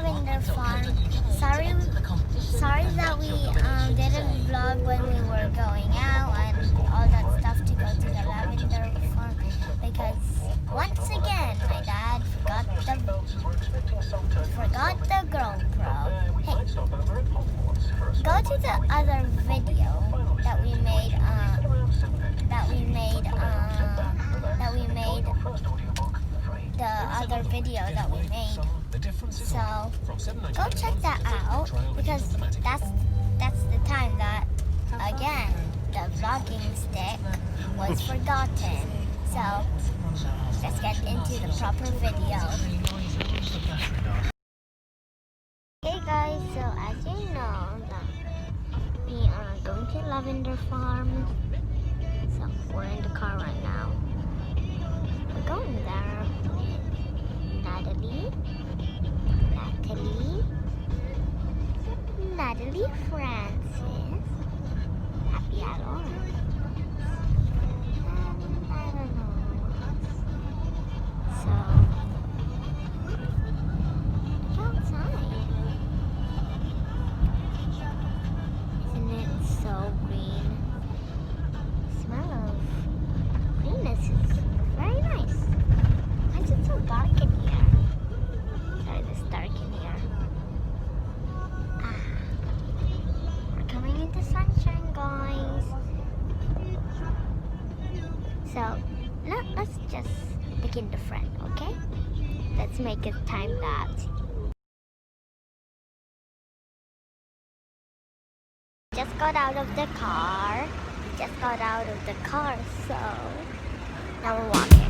Lavender Farm. Sorry that we didn't vlog when we were going out and all that stuff to go to the Lavender Farm because once again my dad forgot the GoPro. Hey, go to the other video that we made the other video that we made. So go check that out because that's the time that again the vlogging stick was forgotten. So let's get into the proper video. Hey guys, so as you know that we are going to Lavender Farm. So we're in the car right now. We're going there. Natalie Francis, Happy Alon, and I don't know. So, look outside. Isn't it so green? The smell of greenness is very nice. Why is it so dark in here? Sorry, it's dark in here. We're coming into sunshine, guys. So, let's just begin the front, okay? Let's make it time lapse. Just got out of the car. So now we're walking.